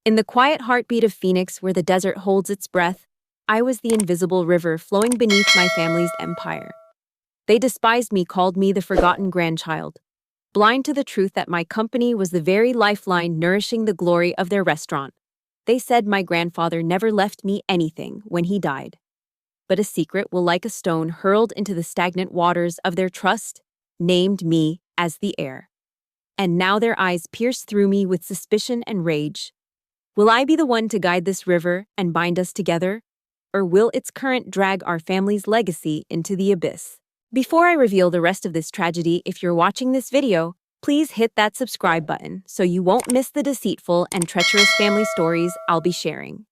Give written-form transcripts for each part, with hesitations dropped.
In the quiet heartbeat of Phoenix, where the desert holds its breath, I was the invisible river flowing beneath my family's empire. They despised me, called me the forgotten grandchild, blind to the truth that my company was the very lifeline nourishing the glory of their restaurant. They said my grandfather never left me anything when he died. But a secret will, like a stone hurled into the stagnant waters of their trust, named me as the heir. And now their eyes pierce through me with suspicion and rage. Will I be the one to guide this river and bind us together? Or will its current drag our family's legacy into the abyss? Before I reveal the rest of this tragedy, if you're watching this video, please hit that subscribe button so you won't miss the deceitful and treacherous family stories I'll be sharing.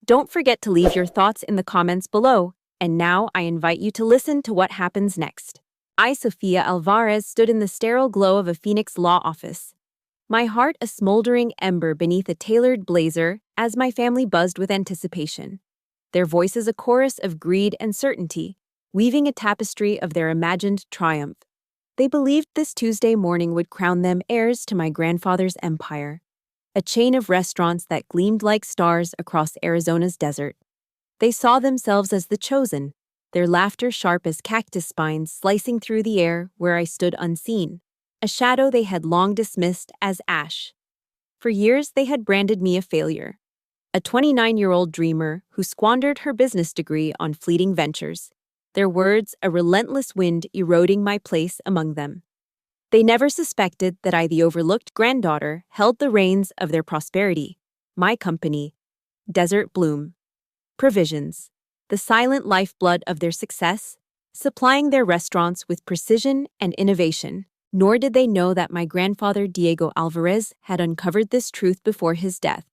Don't forget to leave your thoughts in the comments below, and now I invite you to listen to what happens next. I, Sofia Alvarez, stood in the sterile glow of a Phoenix law office, my heart a smoldering ember beneath a tailored blazer as my family buzzed with anticipation, their voices a chorus of greed and certainty, weaving a tapestry of their imagined triumph. They believed this Tuesday morning would crown them heirs to my grandfather's empire, a chain of restaurants that gleamed like stars across Arizona's desert. They saw themselves as the chosen, their laughter sharp as cactus spines slicing through the air where I stood unseen, a shadow they had long dismissed as ash. For years they had branded me a failure, a 29-year-old dreamer who squandered her business degree on fleeting ventures, their words a relentless wind eroding my place among them. They never suspected that I, the overlooked granddaughter, held the reins of their prosperity. My company, Desert Bloom Provisions, the silent lifeblood of their success, supplying their restaurants with precision and innovation. Nor did they know that my grandfather Diego Alvarez had uncovered this truth before his death,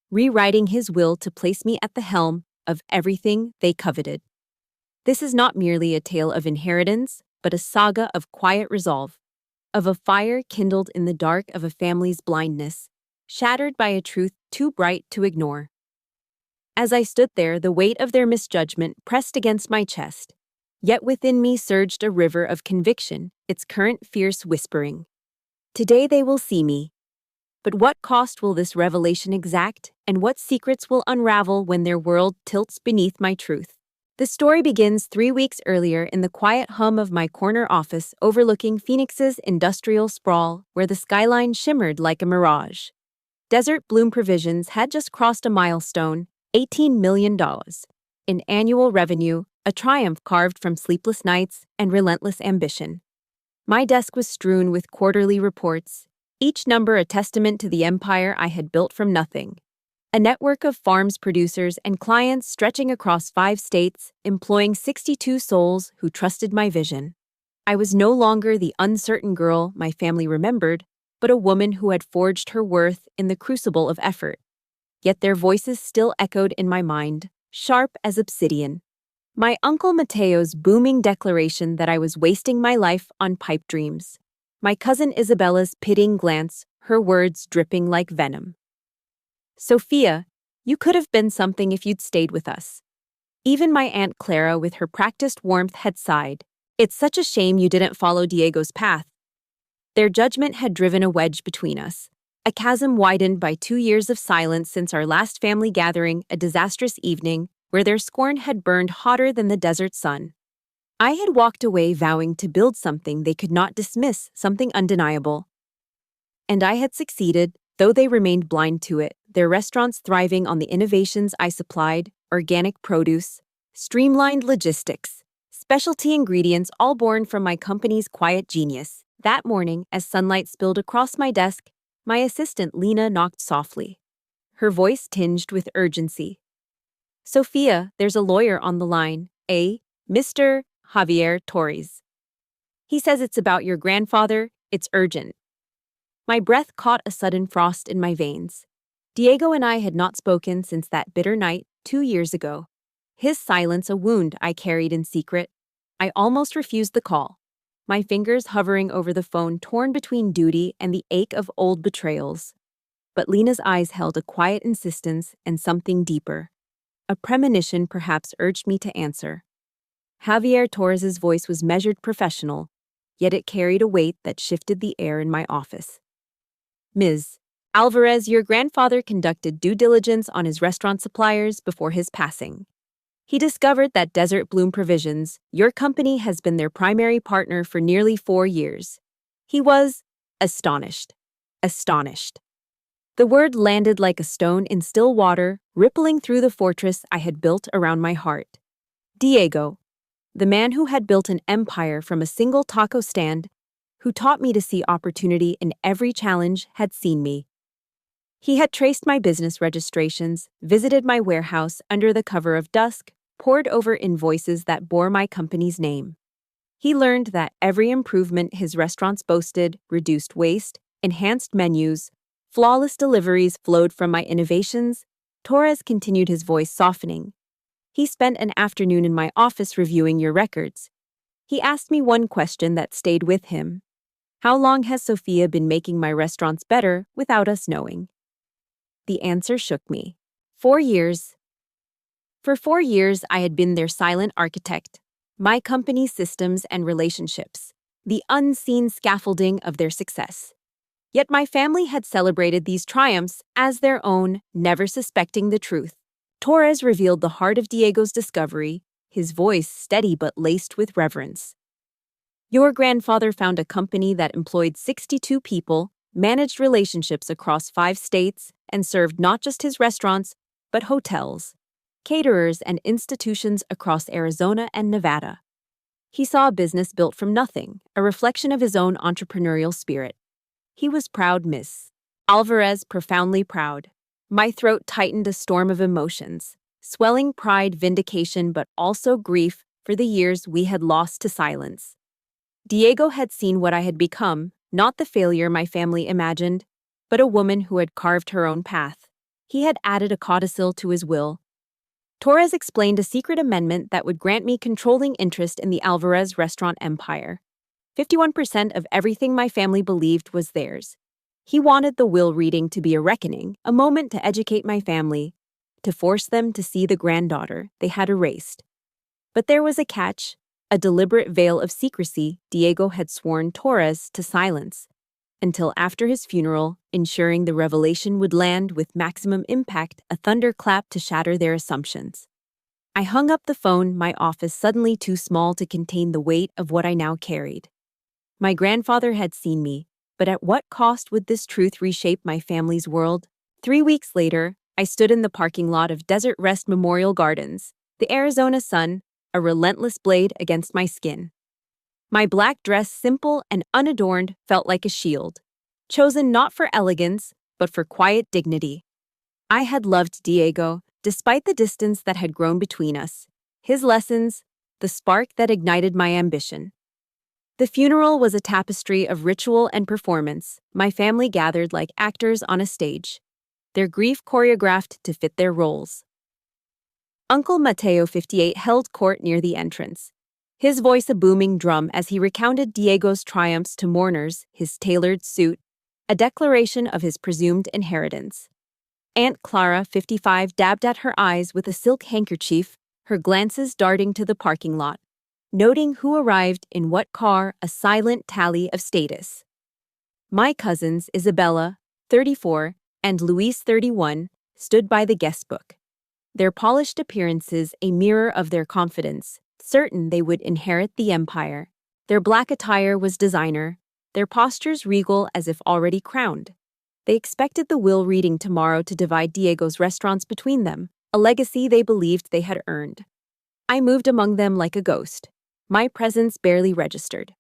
rewriting his will to place me at the helm of everything they coveted. This is not merely a tale of inheritance, but a saga of quiet resolve, of a fire kindled in the dark of a family's blindness, shattered by a truth too bright to ignore. As I stood there, the weight of their misjudgment pressed against my chest, yet within me surged a river of conviction, its current fierce whispering. Today they will see me. But what cost will this revelation exact, and what secrets will unravel when their world tilts beneath my truth? The story begins 3 weeks earlier in the quiet hum of my corner office overlooking Phoenix's industrial sprawl, where the skyline shimmered like a mirage. Desert Bloom Provisions had just crossed a milestone, $18 million in annual revenue, a triumph carved from sleepless nights and relentless ambition. My desk was strewn with quarterly reports, each number a testament to the empire I had built from nothing. A network of farms producers and clients stretching across 5 states, employing 62 souls who trusted my vision. I was no longer the uncertain girl my family remembered, but a woman who had forged her worth in the crucible of effort. Yet their voices still echoed in my mind, sharp as obsidian. My Uncle Mateo's booming declaration that I was wasting my life on pipe dreams. My cousin Isabella's pitying glance, her words dripping like venom. Sofia, you could have been something if you'd stayed with us. Even my Aunt Clara, with her practiced warmth, had sighed. It's such a shame you didn't follow Diego's path. Their judgment had driven a wedge between us, a chasm widened by 2 years of silence since our last family gathering, a disastrous evening where their scorn had burned hotter than the desert sun. I had walked away vowing to build something they could not dismiss, something undeniable. And I had succeeded, though they remained blind to it, their restaurants thriving on the innovations I supplied, organic produce, streamlined logistics, specialty ingredients, all born from my company's quiet genius. That morning, as sunlight spilled across my desk, my assistant Lena knocked softly, her voice tinged with urgency. Sofia, there's a lawyer on the line, Mr. Javier Torres. He says it's about your grandfather, it's urgent. My breath caught a sudden frost in my veins. Diego and I had not spoken since that bitter night 2 years ago. His silence a wound I carried in secret. I almost refused the call, my fingers hovering over the phone, torn between duty and the ache of old betrayals. But Lena's eyes held a quiet insistence and something deeper. A premonition perhaps urged me to answer. Javier Torres's voice was measured, professional, yet it carried a weight that shifted the air in my office. Ms. Alvarez, your grandfather conducted due diligence on his restaurant suppliers before his passing. He discovered that Desert Bloom Provisions, your company, has been their primary partner for nearly 4 years. He was astonished. Astonished. The word landed like a stone in still water, rippling through the fortress I had built around my heart. Diego, the man who had built an empire from a single taco stand, who taught me to see opportunity in every challenge, had seen me. He had traced my business registrations, visited my warehouse under the cover of dusk, pored over invoices that bore my company's name. He learned that every improvement his restaurants boasted, reduced waste, enhanced menus, flawless deliveries flowed from my innovations. Torres continued, his voice softening. He spent an afternoon in my office reviewing your records. He asked me one question that stayed with him. How long has Sofia been making my restaurants better without us knowing? The answer shook me. 4 years. For 4 years, I had been their silent architect, my company's systems and relationships, the unseen scaffolding of their success. Yet my family had celebrated these triumphs as their own, never suspecting the truth. Torres revealed the heart of Diego's discovery, his voice steady but laced with reverence. Your grandfather found a company that employed 62 people, managed relationships across 5 states, and served not just his restaurants, but hotels, caterers, and institutions across Arizona and Nevada. He saw a business built from nothing, a reflection of his own entrepreneurial spirit. He was proud, Miss Alvarez, profoundly proud. My throat tightened, a storm of emotions, swelling pride, vindication, but also grief for the years we had lost to silence. Diego had seen what I had become, not the failure my family imagined, but a woman who had carved her own path. He had added a codicil to his will. Torres explained a secret amendment that would grant me controlling interest in the Alvarez restaurant empire. 51% of everything my family believed was theirs. He wanted the will reading to be a reckoning, a moment to educate my family, to force them to see the granddaughter they had erased. But there was a catch, a deliberate veil of secrecy Diego had sworn Torres to silence, until after his funeral, ensuring the revelation would land with maximum impact, a thunderclap to shatter their assumptions. I hung up the phone, my office suddenly too small to contain the weight of what I now carried. My grandfather had seen me, but at what cost would this truth reshape my family's world? 3 weeks later, I stood in the parking lot of Desert Rest Memorial Gardens, the Arizona sun, a relentless blade against my skin. My black dress, simple and unadorned, felt like a shield, chosen not for elegance, but for quiet dignity. I had loved Diego, despite the distance that had grown between us, his lessons, the spark that ignited my ambition. The funeral was a tapestry of ritual and performance. My family gathered like actors on a stage, their grief choreographed to fit their roles. Uncle Mateo, 58, held court near the entrance, his voice a booming drum as he recounted Diego's triumphs to mourners, his tailored suit, a declaration of his presumed inheritance. Aunt Clara, 55, dabbed at her eyes with a silk handkerchief, her glances darting to the parking lot, noting who arrived in what car, a silent tally of status. My cousins, Isabella, 34, and Luis, 31, stood by the guest book, their polished appearances a mirror of their confidence, certain they would inherit the empire. Their black attire was designer, their postures regal as if already crowned. They expected the will reading tomorrow to divide Diego's restaurants between them, a legacy they believed they had earned. I moved among them like a ghost, my presence barely registered.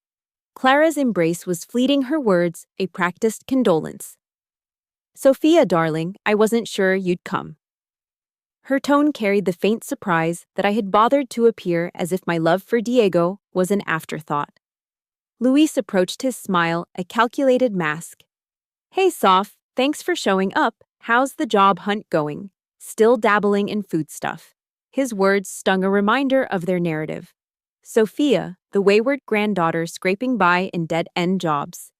Clara's embrace was fleeting, her words a practiced condolence. Sofia, darling, I wasn't sure you'd come. Her tone carried the faint surprise that I had bothered to appear as if my love for Diego was an afterthought. Luis approached, his smile a calculated mask. Hey, Soph, thanks for showing up. How's the job hunt going? Still dabbling in food stuff. His words stung, a reminder of their narrative. Sofia, the wayward granddaughter scraping by in dead-end jobs.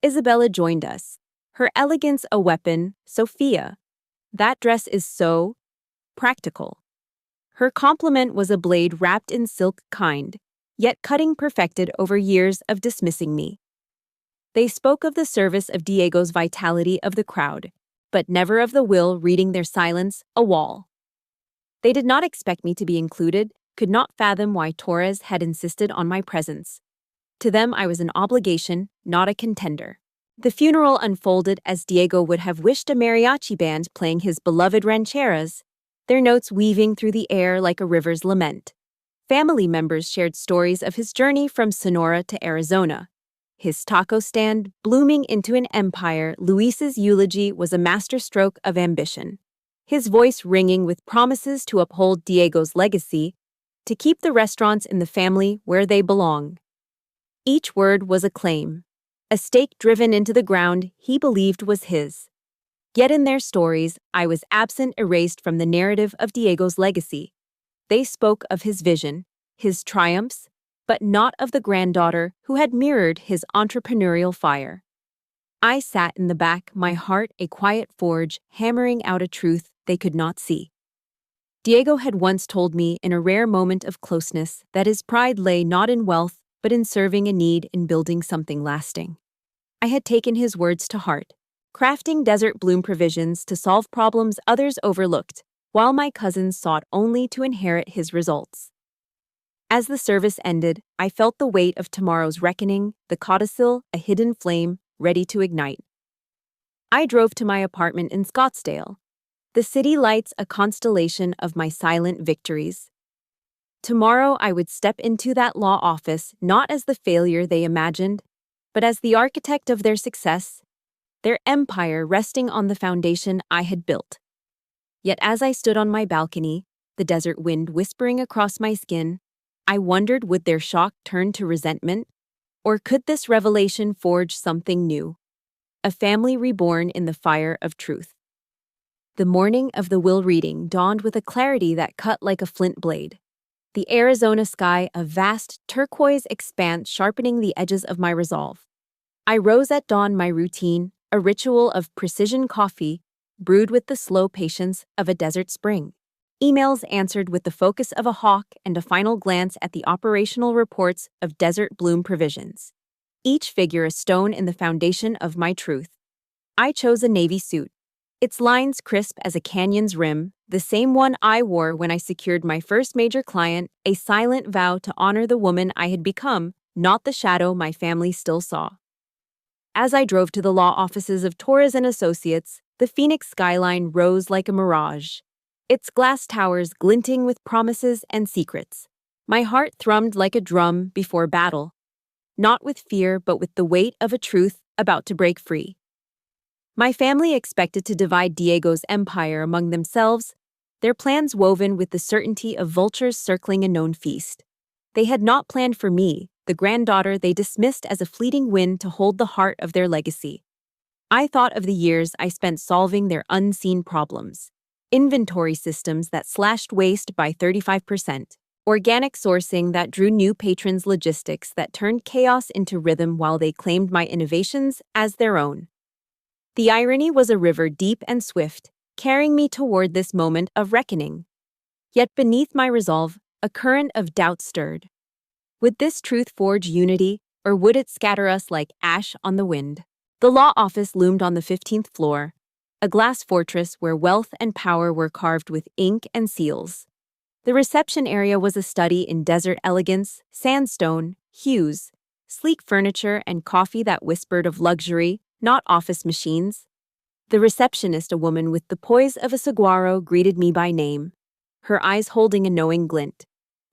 Isabella joined us. Her elegance a weapon. Sofia, that dress is so practical. Her compliment was a blade wrapped in silk, kind, yet cutting, perfected over years of dismissing me. They spoke of the service of Diego's vitality, of the crowd, but never of the will reading their silence a wall. They did not expect me to be included, could not fathom why Torres had insisted on my presence. To them, I was an obligation, not a contender. The funeral unfolded as Diego would have wished, a mariachi band playing his beloved rancheras, their notes weaving through the air like a river's lament. Family members shared stories of his journey from Sonora to Arizona. His taco stand blooming into an empire, Luis's eulogy was a masterstroke of ambition. His voice ringing with promises to uphold Diego's legacy, to keep the restaurants in the family where they belong. Each word was a claim, a stake driven into the ground he believed was his. Yet in their stories, I was absent, erased from the narrative of Diego's legacy. They spoke of his vision, his triumphs, but not of the granddaughter who had mirrored his entrepreneurial fire. I sat in the back, my heart a quiet forge, hammering out a truth they could not see. Diego had once told me in a rare moment of closeness that his pride lay not in wealth, but in serving a need, in building something lasting. I had taken his words to heart, crafting Desert Bloom provisions to solve problems others overlooked, while my cousins sought only to inherit his results. As the service ended, I felt the weight of tomorrow's reckoning, the codicil, a hidden flame, ready to ignite. I drove to my apartment in Scottsdale, the city lights a constellation of my silent victories. Tomorrow I would step into that law office not as the failure they imagined, but as the architect of their success, their empire resting on the foundation I had built. Yet as I stood on my balcony, the desert wind whispering across my skin, I wondered, would their shock turn to resentment? Or could this revelation forge something new? A family reborn in the fire of truth. The morning of the will reading dawned with a clarity that cut like a flint blade. The Arizona sky, a vast turquoise expanse sharpening the edges of my resolve. I rose at dawn, my routine, a ritual of precision coffee, brewed with the slow patience of a desert spring. Emails answered with the focus of a hawk, and a final glance at the operational reports of Desert Bloom provisions. Each figure a stone in the foundation of my truth. I chose a navy suit, its lines crisp as a canyon's rim, the same one I wore when I secured my first major client, a silent vow to honor the woman I had become, not the shadow my family still saw. As I drove to the law offices of Torres and Associates, the Phoenix skyline rose like a mirage, its glass towers glinting with promises and secrets. My heart thrummed like a drum before battle, not with fear but with the weight of a truth about to break free. My family expected to divide Diego's empire among themselves, their plans woven with the certainty of vultures circling a known feast. They had not planned for me, the granddaughter they dismissed as a fleeting wind to hold the heart of their legacy. I thought of the years I spent solving their unseen problems. Inventory systems that slashed waste by 35%. Organic sourcing that drew new patrons, logistics that turned chaos into rhythm while they claimed my innovations as their own. The irony was a river deep and swift, carrying me toward this moment of reckoning. Yet beneath my resolve, a current of doubt stirred. Would this truth forge unity, or would it scatter us like ash on the wind? The law office loomed on the 15th floor, a glass fortress where wealth and power were carved with ink and seals. The reception area was a study in desert elegance, sandstone, hues, sleek furniture, and coffee that whispered of luxury, not office machines. The receptionist, a woman with the poise of a saguaro, greeted me by name, her eyes holding a knowing glint.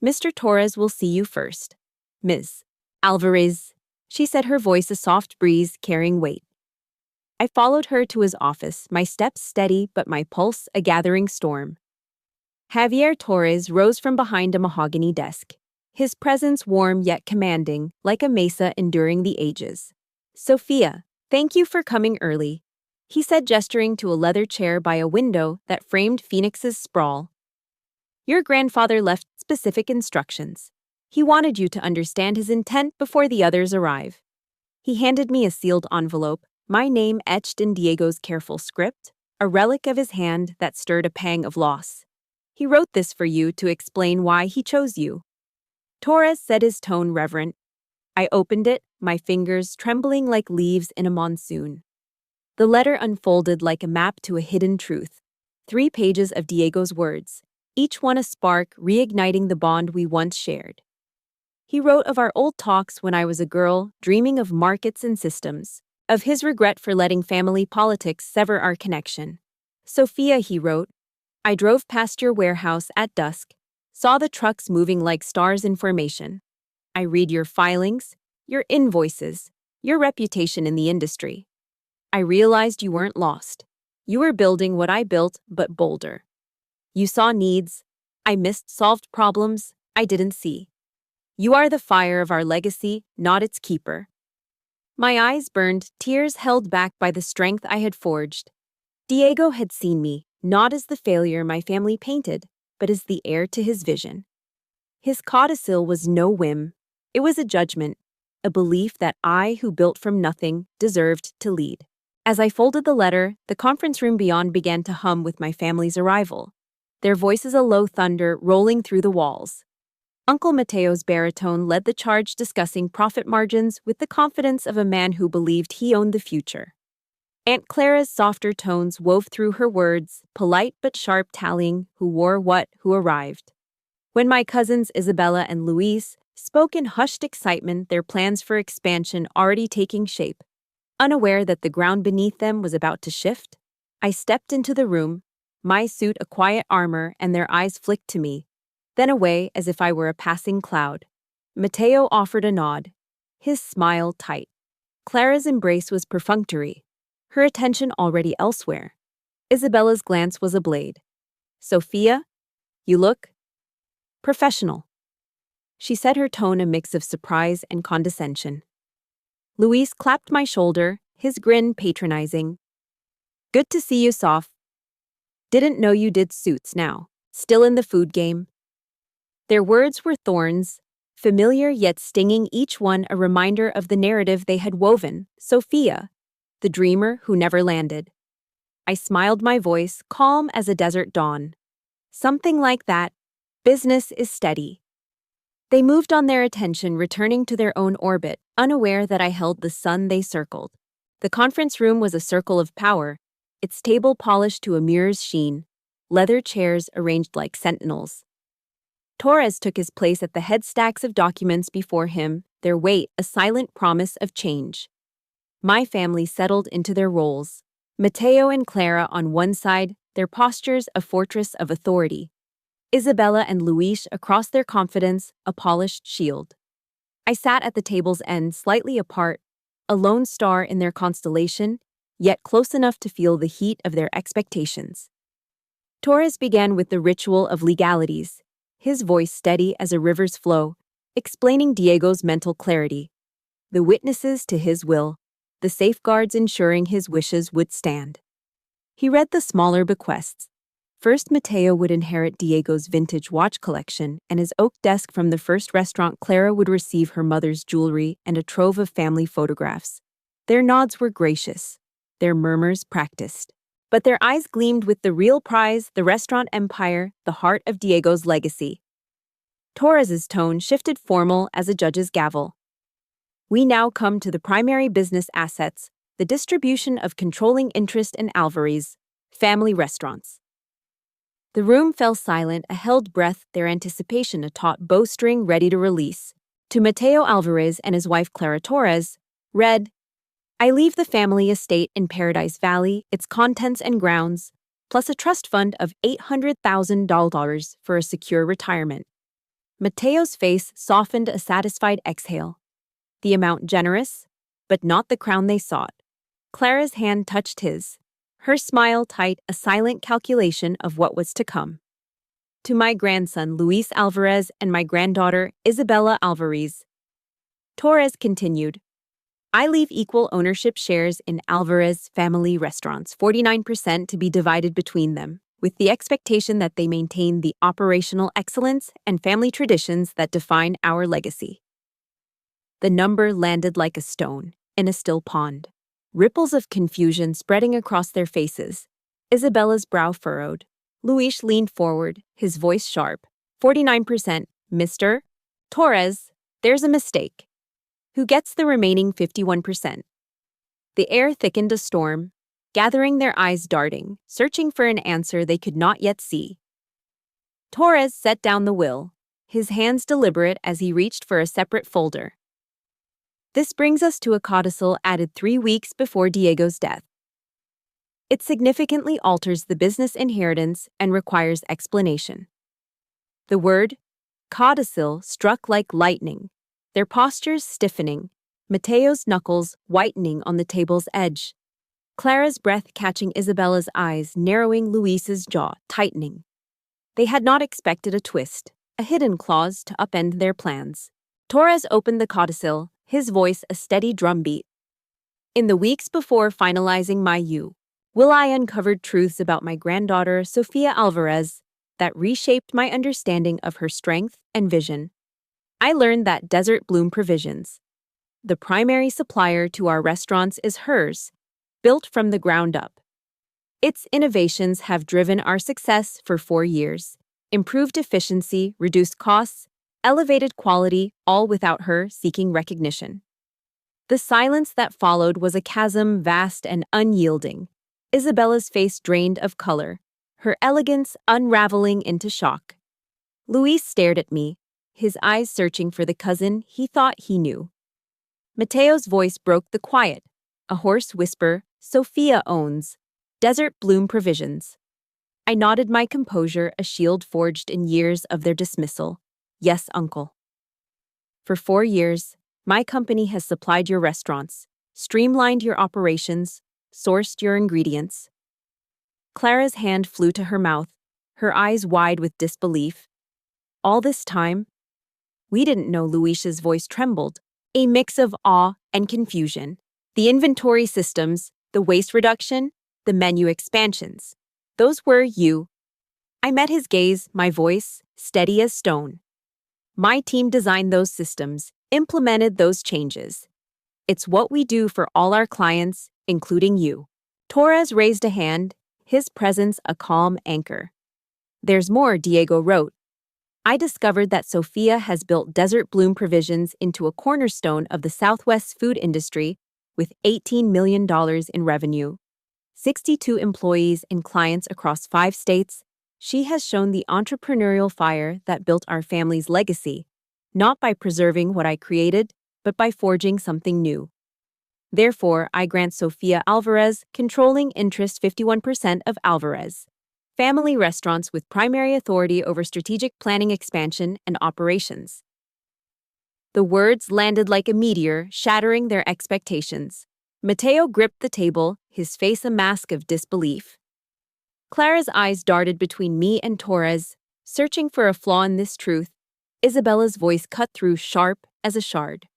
"Mr. Torres will see you first. Ms. Alvarez," she said, her voice a soft breeze carrying weight. I followed her to his office, my steps steady but my pulse a gathering storm. Javier Torres rose from behind a mahogany desk, his presence warm yet commanding, like a mesa enduring the ages. "Sofia, thank you for coming early," he said, gesturing to a leather chair by a window that framed Phoenix's sprawl. "Your grandfather left specific instructions. He wanted you to understand his intent before the others arrive." He handed me a sealed envelope, my name etched in Diego's careful script, a relic of his hand that stirred a pang of loss. "He wrote this for you to explain why he chose you." Torres said, his tone reverent. I opened it, my fingers trembling like leaves in a monsoon. The letter unfolded like a map to a hidden truth. 3 pages of Diego's words, each one a spark reigniting the bond we once shared. He wrote of our old talks when I was a girl, dreaming of markets and systems, of his regret for letting family politics sever our connection. Sofia, he wrote, I drove past your warehouse at dusk, saw the trucks moving like stars in formation. I read your filings, your invoices, your reputation in the industry. I realized you weren't lost. You were building what I built, but bolder. You saw needs. I missed solved problems I didn't see. You are the fire of our legacy, not its keeper. My eyes burned, tears held back by the strength I had forged. Diego had seen me, not as the failure my family painted, but as the heir to his vision. His codicil was no whim. It was a judgment, a belief that I, who built from nothing, deserved to lead. As I folded the letter, the conference room beyond began to hum with my family's arrival, their voices a low thunder rolling through the walls. Uncle Mateo's baritone led the charge, discussing profit margins with the confidence of a man who believed he owned the future. Aunt Clara's softer tones wove through her words, polite but sharp, tallying who wore what, who arrived. When my cousins Isabella and Luis spoke in hushed excitement, their plans for expansion already taking shape, unaware that the ground beneath them was about to shift, I stepped into the room, my suit a quiet armor, and their eyes flicked to me, then away as if I were a passing cloud. Mateo offered a nod, his smile tight. Clara's embrace was perfunctory, her attention already elsewhere. Isabella's glance was a blade. Sofia, you look professional. She said, her tone a mix of surprise and condescension. Luis clapped my shoulder, his grin patronizing. Good to see you, Sof. Didn't know you did suits now. Still in the food game? Their words were thorns, familiar yet stinging, each one a reminder of the narrative they had woven. Sofia, the dreamer who never landed. I smiled, my voice calm as a desert dawn. Something like that. Business is steady. They moved on, their attention returning to their own orbit, unaware that I held the sun they circled. The conference room was a circle of power, its table polished to a mirror's sheen, leather chairs arranged like sentinels. Torres took his place at the head, stacks of documents before him, their weight a silent promise of change. My family settled into their roles. Mateo and Clara on one side, their postures a fortress of authority. Isabella and Luis across, their confidence a polished shield. I sat at the table's end, slightly apart, a lone star in their constellation, yet close enough to feel the heat of their expectations. Torres began with the ritual of legalities, his voice steady as a river's flow, explaining Diego's mental clarity, the witnesses to his will, the safeguards ensuring his wishes would stand. He read the smaller bequests. First, Mateo would inherit Diego's vintage watch collection and his oak desk from the first restaurant. Clara would receive her mother's jewelry and a trove of family photographs. Their nods were gracious, their murmurs practiced. But their eyes gleamed with the real prize, the restaurant empire, the heart of Diego's legacy. Torres's tone shifted, formal as a judge's gavel. We now come to the primary business assets, the distribution of controlling interest in Alvarez, family restaurants. The room fell silent, a held breath, their anticipation a taut bowstring ready to release. To Mateo Alvarez and his wife Clara Torres, read, I leave the family estate in Paradise Valley, its contents and grounds, plus a trust fund of $800,000 for a secure retirement. Mateo's face softened a satisfied exhale. The amount generous, but not the crown they sought. Clara's hand touched his, her smile tight, a silent calculation of what was to come. To my grandson Luis Alvarez and my granddaughter Isabella Alvarez. Torres continued, I leave equal ownership shares in Alvarez family restaurants, 49% to be divided between them, with the expectation that they maintain the operational excellence and family traditions that define our legacy. The number landed like a stone in a still pond. Ripples of confusion spreading across their faces. Isabella's brow furrowed. Luis leaned forward, his voice sharp. 49%, Mr. Torres, there's a mistake. Who gets the remaining 51%? The air thickened a storm. gathering their eyes darting, searching for an answer they could not yet see. Torres set down the will, his hands deliberate as he reached for a separate folder. This brings us to a codicil added 3 weeks before Diego's death. It significantly alters the business inheritance and requires explanation. The word codicil struck like lightning, their postures stiffening, Mateo's knuckles whitening on the table's edge, Clara's breath catching Isabella's eyes, narrowing Luis's jaw, tightening. They had not expected a twist, a hidden clause to upend their plans. Torres opened the codicil, his voice a steady drumbeat. In the weeks before finalizing my will, I uncovered truths about my granddaughter, Sofia Alvarez, that reshaped my understanding of her strength and vision. I learned that Desert Bloom Provisions, the primary supplier to our restaurants, is hers, built from the ground up. Its innovations have driven our success for 4 years, improved efficiency, reduced costs, elevated quality, all without her seeking recognition. The silence that followed was a chasm vast and unyielding. Isabella's face drained of color, her elegance unraveling into shock. Luis stared at me, his eyes searching for the cousin he thought he knew. Mateo's voice broke the quiet, a hoarse whisper, "Sofia owns Desert Bloom Provisions." I nodded my composure, a shield forged in years of their dismissal. "Yes, uncle. For 4 years, my company has supplied your restaurants, streamlined your operations, sourced your ingredients." Clara's hand flew to her mouth, her eyes wide with disbelief. "All this time?" "We didn't know." Luis's voice trembled, a mix of awe and confusion. "The inventory systems, the waste reduction, the menu expansions. Those were you." I met his gaze, my voice steady as stone. "My team designed those systems, implemented those changes. It's what we do for all our clients, including you." Torres raised a hand, his presence a calm anchor. "There's more," Diego wrote. "I discovered that Sofia has built Desert Bloom Provisions into a cornerstone of the Southwest food industry with $18 million in revenue, 62 employees and clients across 5 states. She has shown the entrepreneurial fire that built our family's legacy, not by preserving what I created, but by forging something new. Therefore, I grant Sofia Alvarez controlling interest 51% of Alvarez family restaurants with primary authority over strategic planning, expansion, and operations." The words landed like a meteor, shattering their expectations. Mateo gripped the table, his face a mask of disbelief. Clara's eyes darted between me and Torres, searching for a flaw in this truth. Isabella's voice cut through, sharp as a shard.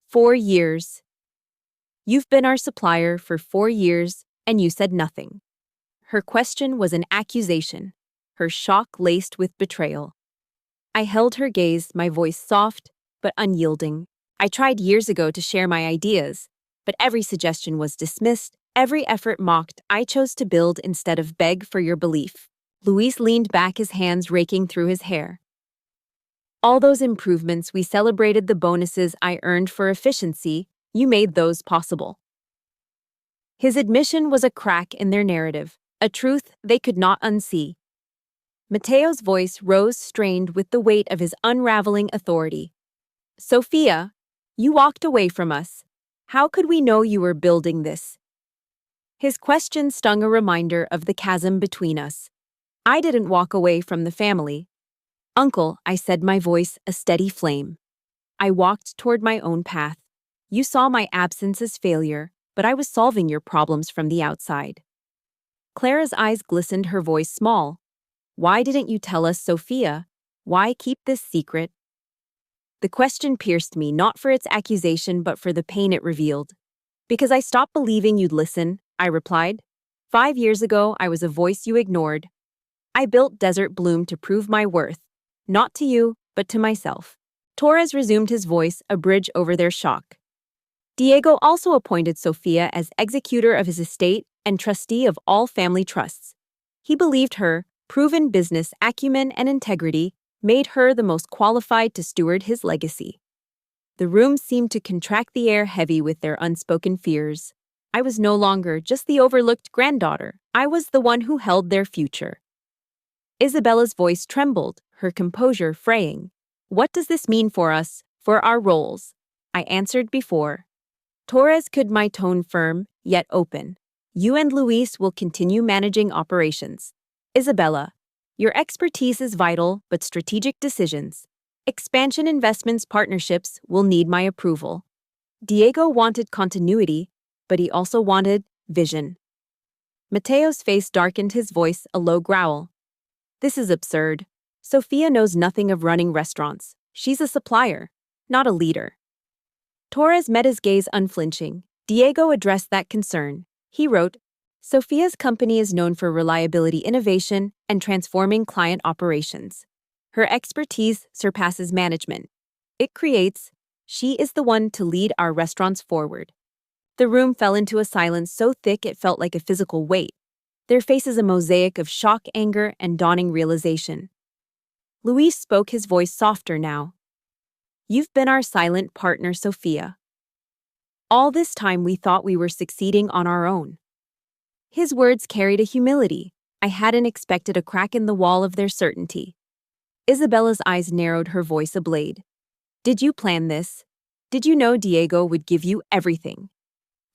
4 years. You've been our supplier for 4 years, and you said nothing. Her question was an accusation, her shock laced with betrayal. I held her gaze, my voice soft but unyielding. I tried years ago to share my ideas, but every suggestion was dismissed, every effort mocked. I chose to build instead of beg for your belief. Luis leaned back, his hands raking through his hair. All those improvements, we celebrated the bonuses I earned for efficiency. You made those possible. His admission was a crack in their narrative, a truth they could not unsee. Mateo's voice rose, strained with the weight of his unraveling authority. "Sofia, you walked away from us. How could we know you were building this?" His question stung, a reminder of the chasm between us. "I didn't walk away from the family." "Uncle," I said, my voice a steady flame. "I walked toward my own path. You saw my absence as failure, but I was solving your problems from the outside." Clara's eyes glistened, her voice small. "Why didn't you tell us, Sofia? Why keep this secret?" The question pierced me, not for its accusation but for the pain it revealed. "Because I stopped believing you'd listen," I replied. 5 years ago, I was a voice you ignored. I built Desert Bloom to prove my worth, not to you, but to myself." Torres resumed, his voice a bridge over their shock. "Diego also appointed Sofia as executor of his estate and trustee of all family trusts. He believed her proven business acumen and integrity made her the most qualified to steward his legacy." The room seemed to contract, the air heavy with their unspoken fears. I was no longer just the overlooked granddaughter. I was the one who held their future. Isabella's voice trembled, her composure fraying. What does this mean for us, for our roles? I answered before. Torres could, my tone firm, yet open. You and Luis will continue managing operations. Isabella, your expertise is vital, but strategic decisions, expansion investments partnerships will need my approval. Diego wanted continuity, but he also wanted vision. Mateo's face darkened, his voice a low growl. This is absurd. Sofia knows nothing of running restaurants. She's a supplier, not a leader. Torres met his gaze unflinching. Diego addressed that concern. He wrote, Sofia's company is known for reliability, innovation, and transforming client operations. Her expertise surpasses management. It creates. She is the one to lead our restaurants forward. The room fell into a silence so thick it felt like a physical weight. Their faces a mosaic of shock, anger, and dawning realization. Luis spoke, his voice softer now. You've been our silent partner, Sofia. All this time we thought we were succeeding on our own. His words carried a humility. I hadn't expected a crack in the wall of their certainty. Isabella's eyes narrowed, her voice a blade. Did you plan this? Did you know Diego would give you everything?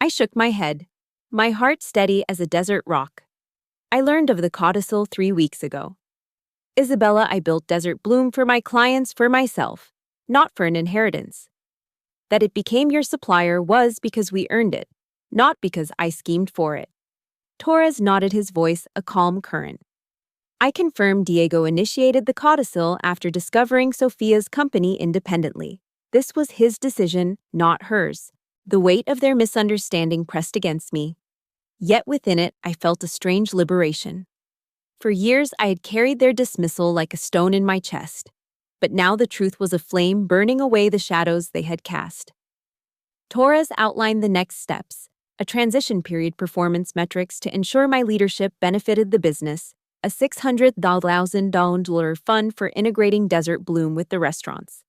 I shook my head, my heart steady as a desert rock. I learned of the codicil 3 weeks ago. Isabella, I built Desert Bloom for my clients, for myself, not for an inheritance. That it became your supplier was because we earned it, not because I schemed for it. Torres nodded, his voice a calm current. I confirmed Diego initiated the codicil after discovering Sofia's company independently. This was his decision, not hers. The weight of their misunderstanding pressed against me. Yet within it, I felt a strange liberation. For years, I had carried their dismissal like a stone in my chest. But now the truth was a flame burning away the shadows they had cast. Torres outlined the next steps, a transition period, performance metrics to ensure my leadership benefited the business, a $600,000 fund for integrating Desert Bloom with the restaurants.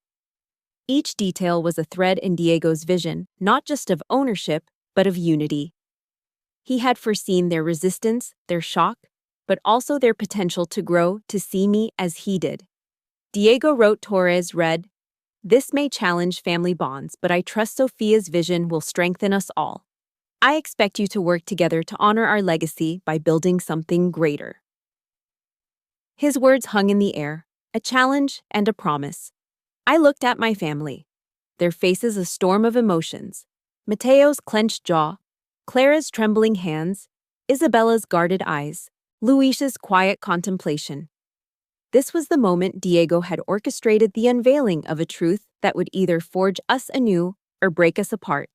Each detail was a thread in Diego's vision, not just of ownership, but of unity. He had foreseen their resistance, their shock, but also their potential to grow, to see me as he did. Diego wrote, Torres read, This may challenge family bonds, but I trust Sofia's vision will strengthen us all. I expect you to work together to honor our legacy by building something greater. His words hung in the air, a challenge and a promise. I looked at my family, their faces a storm of emotions. Mateo's clenched jaw, Clara's trembling hands, Isabella's guarded eyes, Luis's quiet contemplation. This was the moment Diego had orchestrated the unveiling of a truth that would either forge us anew or break us apart.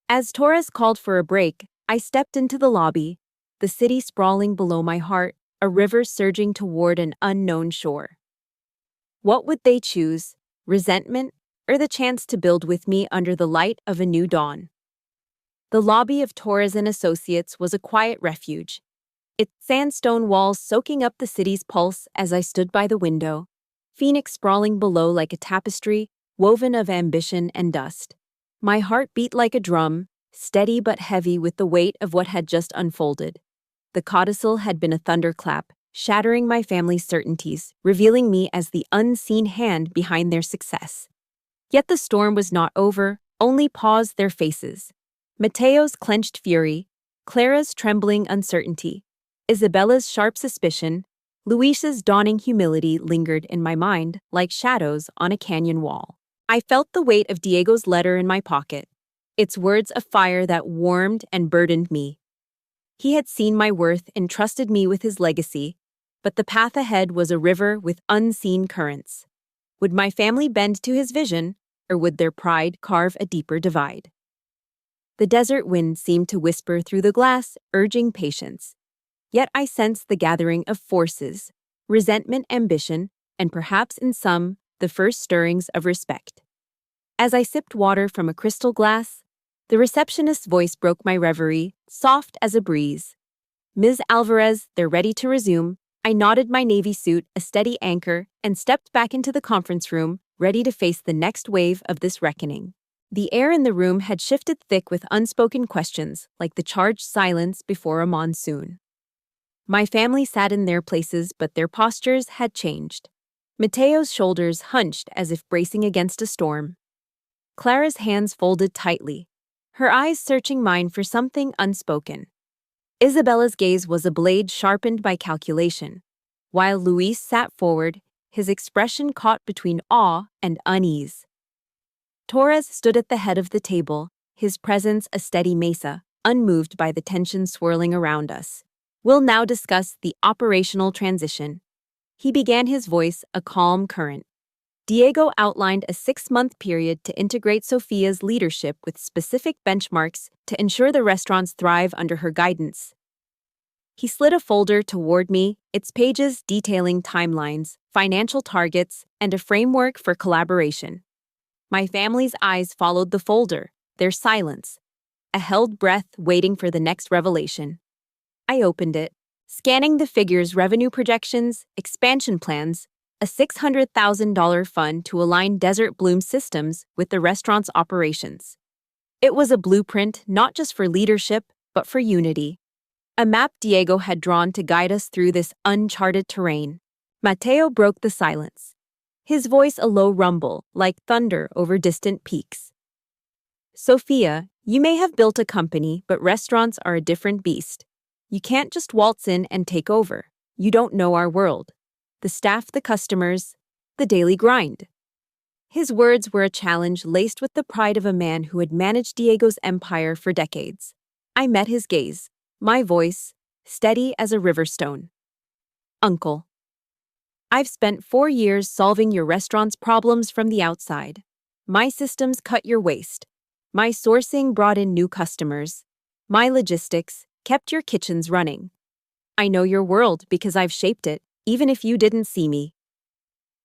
As Torres called for a break, I stepped into the lobby, the city sprawling below my heart, a river surging toward an unknown shore. What would they choose, resentment or the chance to build with me under the light of a new dawn? The lobby of Torres and Associates was a quiet refuge, its sandstone walls soaking up the city's pulse as I stood by the window, Phoenix sprawling below like a tapestry woven of ambition and dust. My heart beat like a drum, steady but heavy with the weight of what had just unfolded. The codicil had been a thunderclap, shattering my family's certainties, revealing me as the unseen hand behind their success. Yet the storm was not over, only paused their faces. Mateo's clenched fury, Clara's trembling uncertainty, Isabella's sharp suspicion, Luis's dawning humility lingered in my mind like shadows on a canyon wall. I felt the weight of Diego's letter in my pocket, its words a fire that warmed and burdened me. He had seen my worth and trusted me with his legacy, but the path ahead was a river with unseen currents. Would my family bend to his vision, or would their pride carve a deeper divide? The desert wind seemed to whisper through the glass, urging patience. Yet I sensed the gathering of forces, resentment, ambition, and perhaps in some, the first stirrings of respect. As I sipped water from a crystal glass, the receptionist's voice broke my reverie, soft as a breeze. Ms. Alvarez, they're ready to resume. I nodded my navy suit, a steady anchor, and stepped back into the conference room, ready to face the next wave of this reckoning. The air in the room had shifted thick with unspoken questions, like the charged silence before a monsoon. My family sat in their places, but their postures had changed. Mateo's shoulders hunched as if bracing against a storm. Clara's hands folded tightly, her eyes searching mine for something unspoken. Isabella's gaze was a blade sharpened by calculation, while Luis sat forward, his expression caught between awe and unease. Torres stood at the head of the table, his presence a steady mesa, unmoved by the tension swirling around us. We'll now discuss the operational transition. He began, his voice a calm current. Diego outlined a 6-month period to integrate Sofia's leadership with specific benchmarks to ensure the restaurants thrive under her guidance. He slid a folder toward me, its pages detailing timelines, financial targets, and a framework for collaboration. My family's eyes followed the folder, their silence, a held breath waiting for the next revelation. I opened it, scanning the figures, revenue projections, expansion plans, a $600,000 fund to align Desert Bloom's systems with the restaurant's operations. It was a blueprint not just for leadership, but for unity. A map Diego had drawn to guide us through this uncharted terrain. Mateo broke the silence, his voice a low rumble, like thunder over distant peaks. Sofia, you may have built a company, but restaurants are a different beast. You can't just waltz in and take over. You don't know our world. The staff, the customers, the daily grind. His words were a challenge laced with the pride of a man who had managed Diego's empire for decades. I met his gaze, my voice, steady as a river stone. Uncle, I've spent 4 years solving your restaurant's problems from the outside. My systems cut your waste. My sourcing brought in new customers. My logistics kept your kitchens running. I know your world because I've shaped it, even if you didn't see me.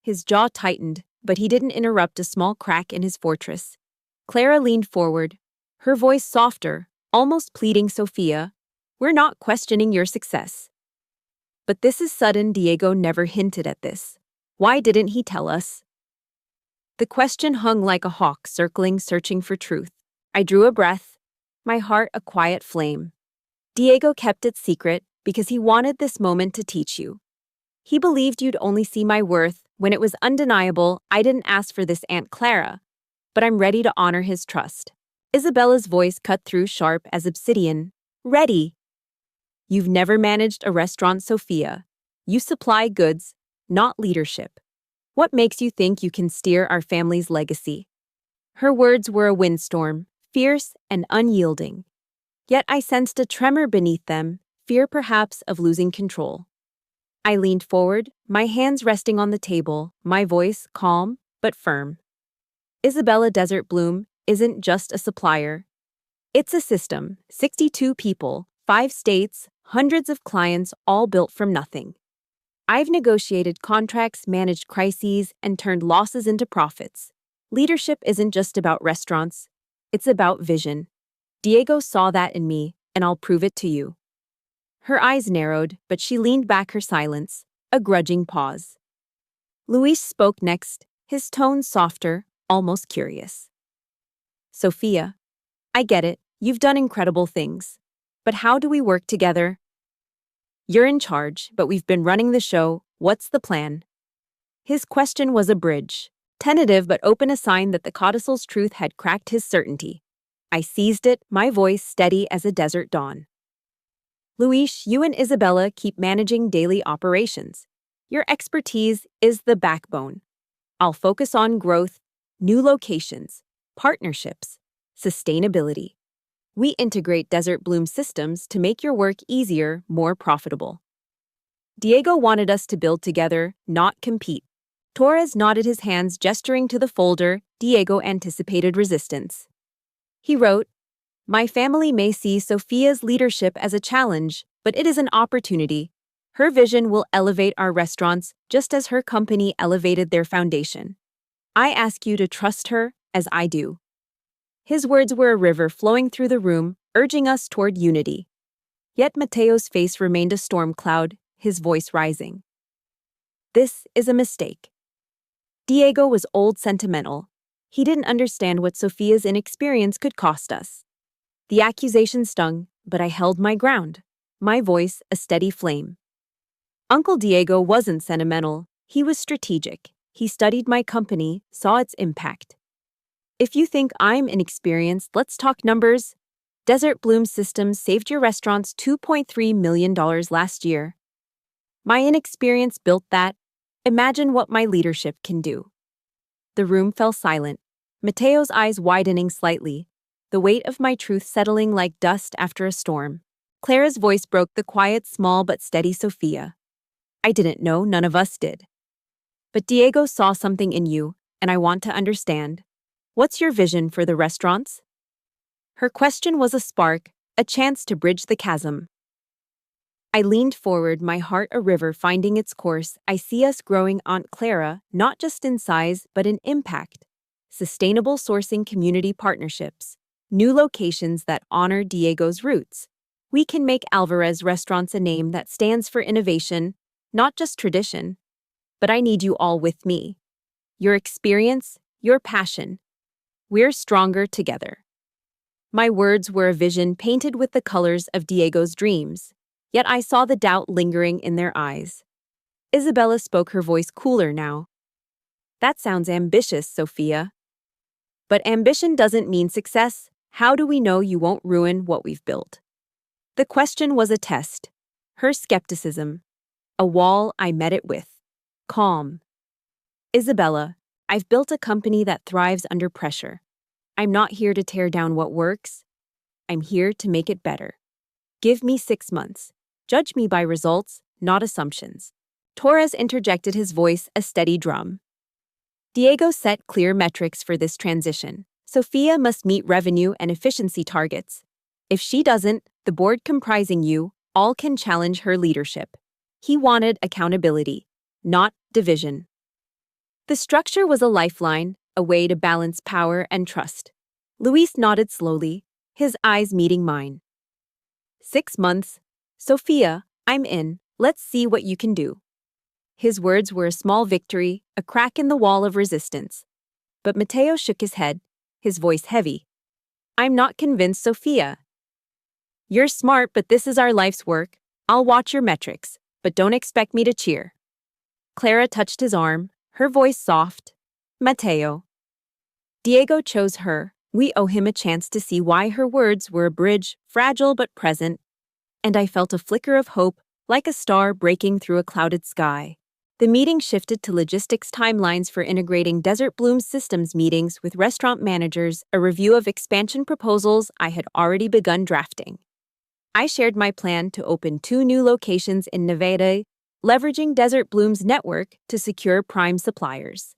His jaw tightened, but he didn't interrupt a small crack in his fortress. Clara leaned forward, her voice softer, almost pleading. Sofia, we're not questioning your success. But this is sudden. Diego never hinted at this. Why didn't he tell us? The question hung like a hawk circling, searching for truth. I drew a breath, my heart a quiet flame. Diego kept it secret because he wanted this moment to teach you. He believed you'd only see my worth when it was undeniable. I didn't ask for this, Aunt Clara, but I'm ready to honor his trust. Isabella's voice cut through sharp as obsidian. Ready. You've never managed a restaurant, Sofia. You supply goods, not leadership. What makes you think you can steer our family's legacy? Her words were a windstorm, fierce and unyielding. Yet I sensed a tremor beneath them, fear perhaps of losing control. I leaned forward, my hands resting on the table, my voice calm but firm. Isabella, Desert Bloom isn't just a supplier. It's a system, 62 people, 5 states, hundreds of clients, all built from nothing. I've negotiated contracts, managed crises, and turned losses into profits. Leadership isn't just about restaurants, it's about vision. Diego saw that in me, and I'll prove it to you. Her eyes narrowed, but she leaned back, her silence, a grudging pause. Luis spoke next, his tone softer, almost curious. Sofia, I get it, you've done incredible things. But how do we work together? You're in charge, but we've been running the show. What's the plan? His question was a bridge, tentative but open, a sign that the codicil's truth had cracked his certainty. I seized it, my voice steady as a desert dawn. Luis, you and Isabella keep managing daily operations. Your expertise is the backbone. I'll focus on growth, new locations, partnerships, sustainability. We integrate Desert Bloom systems to make your work easier, more profitable. Diego wanted us to build together, not compete. Torres nodded, his hands gesturing to the folder. Diego anticipated resistance. He wrote, My family may see Sofia's leadership as a challenge, but it is an opportunity. Her vision will elevate our restaurants just as her company elevated their foundation. I ask you to trust her as I do. His words were a river flowing through the room, urging us toward unity. Yet Mateo's face remained a storm cloud, his voice rising. This is a mistake. Diego was old, sentimental. He didn't understand what Sofia's inexperience could cost us. The accusation stung, but I held my ground, my voice a steady flame. Uncle Diego wasn't sentimental, he was strategic. He studied my company, saw its impact. If you think I'm inexperienced, let's talk numbers. Desert Bloom Systems saved your restaurants $2.3 million last year. My inexperience built that. Imagine what my leadership can do. The room fell silent, Mateo's eyes widening slightly, the weight of my truth settling like dust after a storm. Clara's voice broke the quiet, small but steady Sofia. I didn't know, none of us did. But Diego saw something in you, and I want to understand. What's your vision for the restaurants? Her question was a spark, a chance to bridge the chasm. I leaned forward, my heart a river finding its course. I see us growing, Aunt Clara, not just in size, but in impact. Sustainable sourcing, community partnerships, new locations that honor Diego's roots. We can make Alvarez Restaurants a name that stands for innovation, not just tradition. But I need you all with me. Your experience, your passion. We're stronger together. My words were a vision painted with the colors of Diego's dreams. Yet I saw the doubt lingering in their eyes. Isabella spoke, her voice cooler now. That sounds ambitious, Sofia. But ambition doesn't mean success. How do we know you won't ruin what we've built? The question was a test. Her skepticism. A wall, I met it with. Calm. Isabella, I've built a company that thrives under pressure. I'm not here to tear down what works. I'm here to make it better. Give me 6 months. Judge me by results, not assumptions. Torres interjected, his voice a steady drum. Diego set clear metrics for this transition. Sofia must meet revenue and efficiency targets. If she doesn't, the board comprising you all can challenge her leadership. He wanted accountability, not division. The structure was a lifeline, a way to balance power and trust. Luis nodded slowly, his eyes meeting mine. 6 months. Sofia, I'm in. Let's see what you can do. His words were a small victory, a crack in the wall of resistance. But Mateo shook his head, his voice heavy. I'm not convinced, Sofia. You're smart, but this is our life's work. I'll watch your metrics, but don't expect me to cheer. Clara touched his arm, her voice soft. Mateo. Diego chose her. We owe him a chance to see why. Her words were a bridge, fragile but present. And I felt a flicker of hope, like a star breaking through a clouded sky. The meeting shifted to logistics, timelines for integrating Desert Bloom Systems, meetings with restaurant managers, a review of expansion proposals I had already begun drafting. I shared my plan to open 2 new locations in Nevada, leveraging Desert Bloom's network to secure prime suppliers.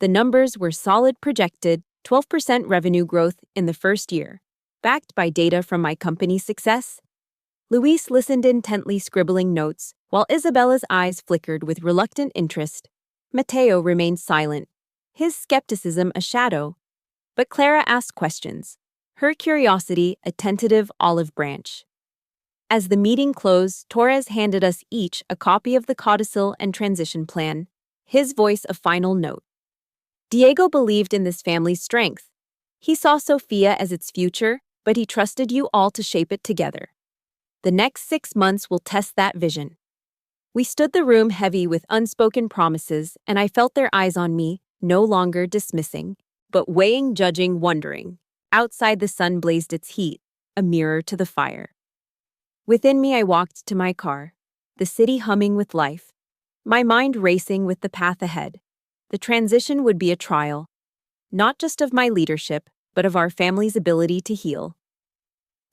The numbers were solid, projected 12% revenue growth in the first year, backed by data from my company's success. Luis listened intently, scribbling notes, while Isabella's eyes flickered with reluctant interest. Mateo remained silent, his skepticism a shadow. But Clara asked questions, her curiosity a tentative olive branch. As the meeting closed, Torres handed us each a copy of the codicil and transition plan, his voice a final note. Diego believed in this family's strength. He saw Sofia as its future, but he trusted you all to shape it together. The next 6 months will test that vision. We stood the room heavy with unspoken promises, and I felt their eyes on me, no longer dismissing, but weighing, judging, wondering. Outside the sun blazed its heat, a mirror to the fire. Within me I walked to my car, the city humming with life, my mind racing with the path ahead. The transition would be a trial, not just of my leadership, but of our family's ability to heal.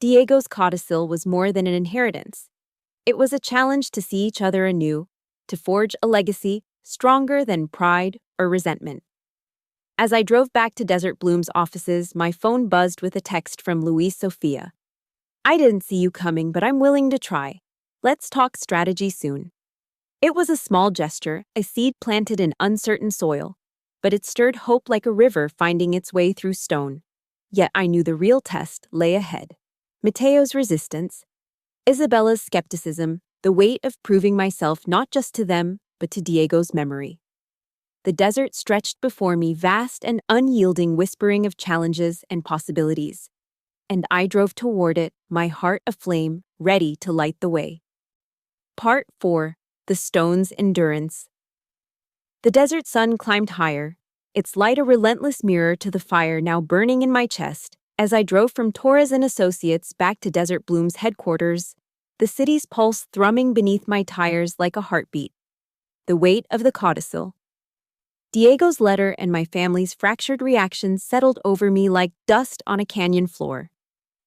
Diego's codicil was more than an inheritance. It was a challenge to see each other anew, to forge a legacy stronger than pride or resentment. As I drove back to Desert Bloom's offices, my phone buzzed with a text from Luis. Sofia. I didn't see you coming, but I'm willing to try. Let's talk strategy soon. It was a small gesture, a seed planted in uncertain soil, but it stirred hope like a river finding its way through stone. Yet I knew the real test lay ahead. Mateo's resistance, Isabella's skepticism, the weight of proving myself not just to them, but to Diego's memory. the desert stretched before me, vast and unyielding, whispering of challenges and possibilities. And I drove toward it, my heart aflame, ready to light the way. Part 4. The Stone's Endurance. The desert sun climbed higher, its light a relentless mirror to the fire now burning in my chest. As I drove from Torres and Associates back to Desert Bloom's headquarters, the city's pulse thrumming beneath my tires like a heartbeat. The weight of the codicil. Diego's letter and my family's fractured reactions settled over me like dust on a canyon floor.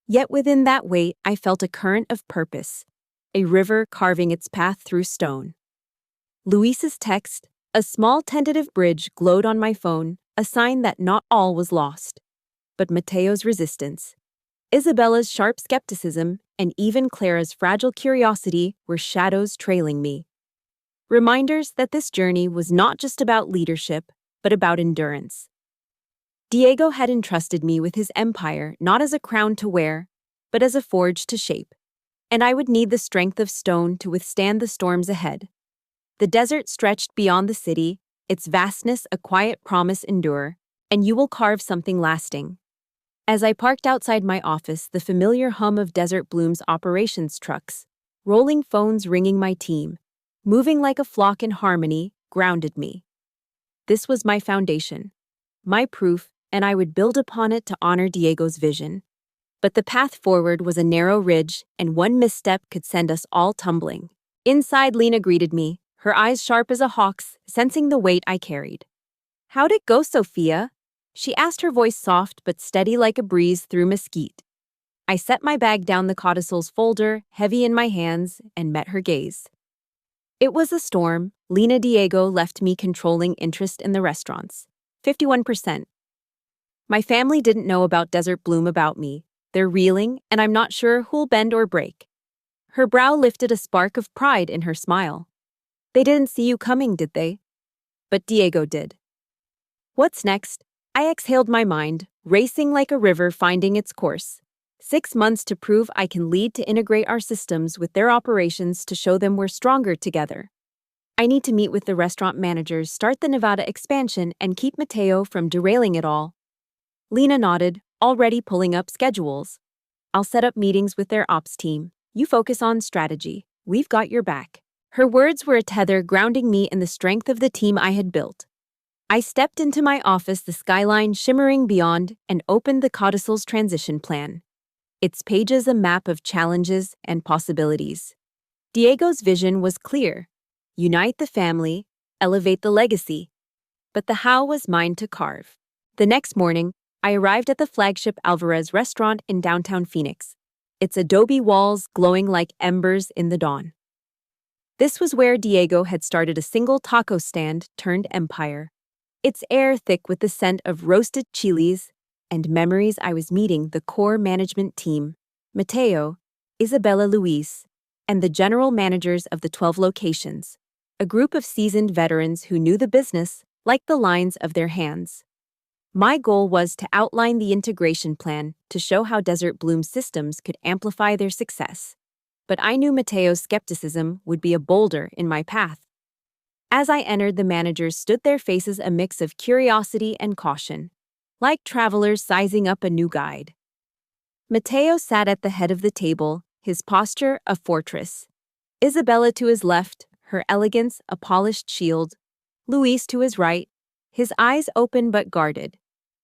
Yet within that weight, I felt a current of purpose, a river carving its path through stone. Luis's text, a small tentative bridge, glowed on my phone, a sign that not all was lost. But Mateo's resistance, Isabella's sharp skepticism, and even Clara's fragile curiosity were shadows trailing me. Reminders that this journey was not just about leadership, but about endurance. Diego had entrusted me with his empire not as a crown to wear, but as a forge to shape, and I would need the strength of stone to withstand the storms ahead. The desert stretched beyond the city, its vastness a quiet promise endure, and you will carve something lasting. As I parked outside my office, the familiar hum of Desert Bloom's operations trucks, rolling phones ringing my team, moving like a flock in harmony, grounded me. This was my foundation, my proof, and I would build upon it to honor Diego's vision. But the path forward was a narrow ridge, and one misstep could send us all tumbling. Inside, Lena greeted me, her eyes sharp as a hawk's, sensing the weight I carried. "How'd it go, Sofia?" she asked, her voice soft but steady like a breeze through mesquite. I set my bag down the codicil's folder, heavy in my hands, and met her gaze. It was a storm. Lena. Diego left me controlling interest in the restaurants. 51%. My family didn't know about Desert Bloom about me. They're reeling, and I'm not sure who'll bend or break. Her brow lifted, a spark of pride in her smile. They didn't see you coming, did they? But Diego did. What's next? I exhaled, my mind racing like a river finding its course. 6 months to prove I can lead, to integrate our systems with their operations, to show them we're stronger together. I need to meet with the restaurant managers, start the Nevada expansion, and keep Mateo from derailing it all. Lena nodded, already pulling up schedules. I'll set up meetings with their ops team. You focus on strategy. We've got your back. Her words were a tether grounding me in the strength of the team I had built. I stepped into my office, the skyline shimmering beyond, and opened the codicil's transition plan. Its pages a map of challenges and possibilities. Diego's vision was clear. Unite the family, elevate the legacy. But the how was mine to carve. The next morning, I arrived at the flagship Alvarez restaurant in downtown Phoenix, its adobe walls glowing like embers in the dawn. This was where Diego had started a single taco stand turned empire. Its air thick with the scent of roasted chilies, and memories. I was meeting the core management team, Mateo, Isabella, Luis, and the general managers of the 12 locations, a group of seasoned veterans who knew the business like the lines of their hands. My goal was to outline the integration plan to show how Desert Bloom systems could amplify their success. But I knew Mateo's skepticism would be a boulder in my path. As I entered, the managers stood, their faces a mix of curiosity and caution, like travelers sizing up a new guide. Mateo sat at the head of the table, his posture a fortress. Isabella to his left, her elegance a polished shield. Luis to his right, his eyes open but guarded.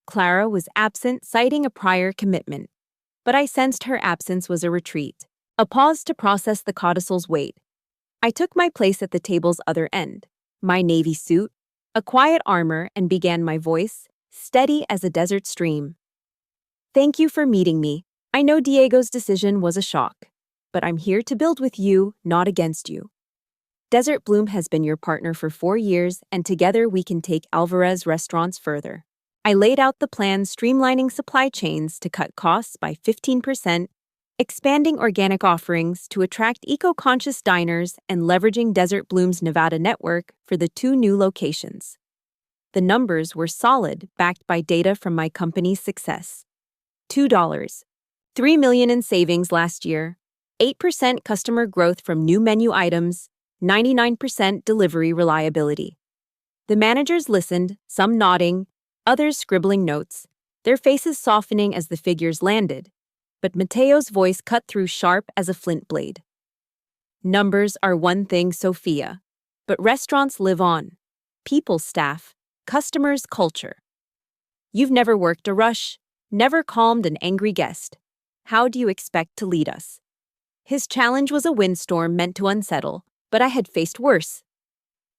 Clara was absent, citing a prior commitment. But I sensed her absence was a retreat, a pause to process the codicil's weight. I took my place at the table's other end, my navy suit, a quiet armor, and began, my voice steady as a desert stream. Thank you for meeting me. I know Diego's decision was a shock, but I'm here to build with you, not against you. Desert Bloom has been your partner for 4 years, and together we can take Alvarez restaurants further. I laid out the plan, streamlining supply chains to cut costs by 15%, expanding organic offerings to attract eco-conscious diners, and leveraging Desert Bloom's Nevada network for the 2 new locations. The numbers were solid, backed by data from my company's success. $2. $3 million in savings last year, 8% customer growth from new menu items, 99% delivery reliability. The managers listened, some nodding, others scribbling notes, their faces softening as the figures landed. But Mateo's voice cut through sharp as a flint blade. Numbers are one thing, Sofia, but restaurants live on. People, staff, customers, culture. You've never worked a rush, never calmed an angry guest. How do you expect to lead us? His challenge was a windstorm meant to unsettle, but I had faced worse.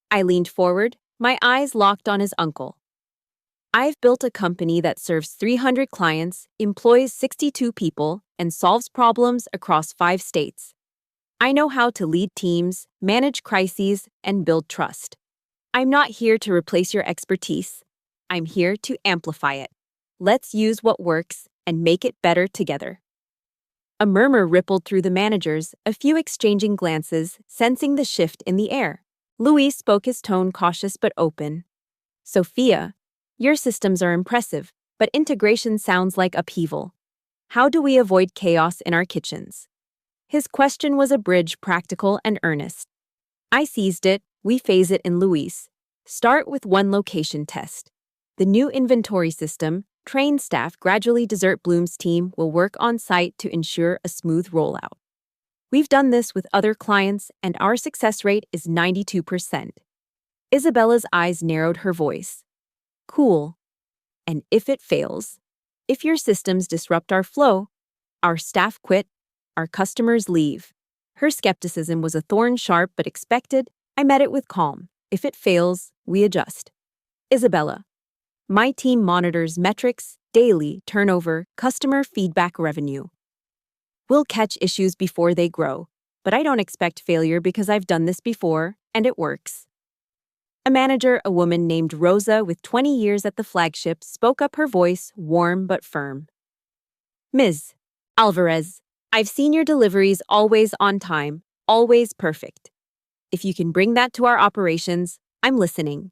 I leaned forward, my eyes locked on his uncle. I've built a company that serves 300 clients, employs 62 people, and solves problems across 5 states. I know how to lead teams, manage crises, and build trust. I'm not here to replace your expertise. I'm here to amplify it. Let's use what works and make it better together. A murmur rippled through the managers, a few exchanging glances, sensing the shift in the air. Luis spoke, his tone cautious but open. Sofia, your systems are impressive, but integration sounds like upheaval. How do we avoid chaos in our kitchens? His question was a bridge, practical and earnest. I seized it. We phase it in, Luis. Start with one location test. The new inventory system, trained staff gradually Desert Bloom's team will work on site to ensure a smooth rollout. We've done this with other clients and our success rate is 92%. Isabella's eyes narrowed, her voice. Cool. And if it fails? If your systems disrupt our flow, our staff quit, our customers leave. Her skepticism was a thorn, sharp but expected. I met it with calm. If it fails, we adjust. Isabella. My team monitors metrics, daily, turnover, customer feedback, revenue. We'll catch issues before they grow, but I don't expect failure because I've done this before, and it works. A manager, a woman named Rosa with 20 years at the flagship, spoke up, her voice warm but firm. Ms. Alvarez, I've seen your deliveries always on time, always perfect. If you can bring that to our operations, I'm listening.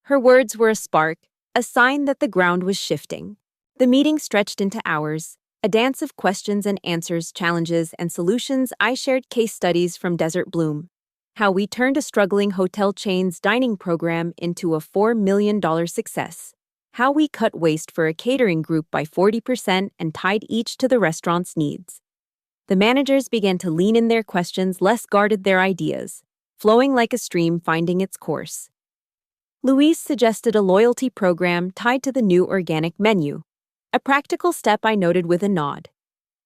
Her words were a spark, a sign that the ground was shifting. The meeting stretched into hours, a dance of questions and answers, challenges and solutions. I shared case studies from Desert Bloom, how we turned a struggling hotel chain's dining program into a $4 million success, how we cut waste for a catering group by 40% and tied each to the restaurant's needs. The managers began to lean in, their questions less guarded, their ideas flowing like a stream finding its course. Luis suggested a loyalty program tied to the new organic menu, a practical step I noted with a nod.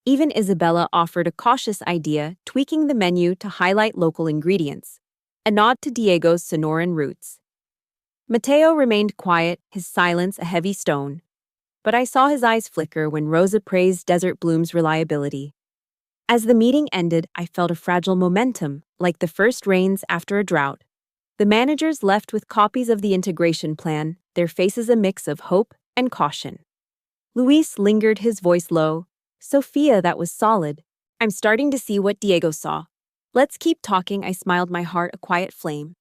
Even Isabella offered a cautious idea, tweaking the menu to highlight local ingredients, a nod to Diego's Sonoran roots. Mateo remained quiet, his silence a heavy stone, but I saw his eyes flicker when Rosa praised Desert Bloom's reliability. As the meeting ended, I felt a fragile momentum, like the first rains after a drought. The managers left with copies of the integration plan, their faces a mix of hope and caution. Luis lingered, his voice low. Sofia, that was solid. I'm starting to see what Diego saw. Let's keep talking, I smiled, my heart a quiet flame.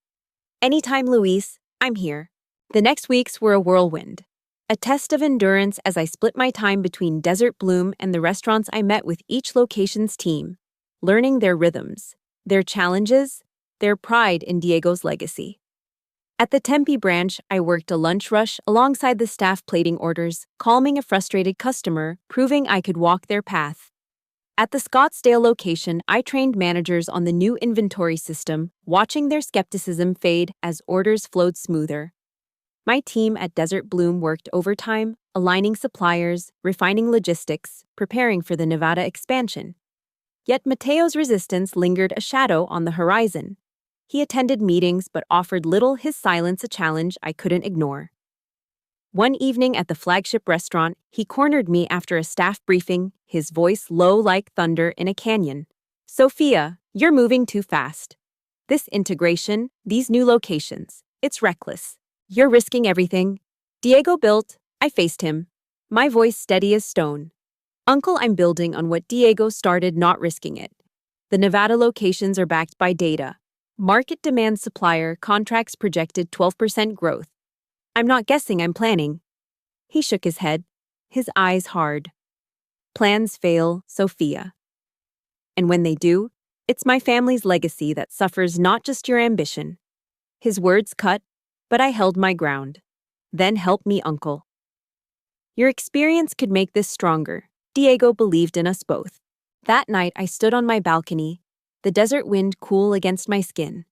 Anytime, Luis, I'm here. The next weeks were a whirlwind. A test of endurance as I split my time between Desert Bloom and the restaurants. I met with each location's team, learning their rhythms, their challenges, their pride in Diego's legacy. At the Tempe branch, I worked a lunch rush alongside the staff, plating orders, calming a frustrated customer, proving I could walk their path. At the Scottsdale location, I trained managers on the new inventory system, watching their skepticism fade as orders flowed smoother. My team at Desert Bloom worked overtime, aligning suppliers, refining logistics, preparing for the Nevada expansion. Yet Mateo's resistance lingered, a shadow on the horizon. He attended meetings but offered little, his silence a challenge I couldn't ignore. One evening at the flagship restaurant, he cornered me after a staff briefing, his voice low like thunder in a canyon. Sofia, you're moving too fast. This integration, these new locations, it's reckless. You're risking everything. Diego built, I faced him. My voice steady as stone. Uncle, I'm building on what Diego started, not risking it. The Nevada locations are backed by data. Market demand, supplier contracts projected 12% growth. I'm not guessing, I'm planning. He shook his head, his eyes hard. Plans fail, Sofia. And when they do, it's my family's legacy that suffers, not just your ambition. His words cut, but I held my ground. Then help me, uncle. Your experience could make this stronger. Diego believed in us both. That night, I stood on my balcony, the desert wind cool against my skin.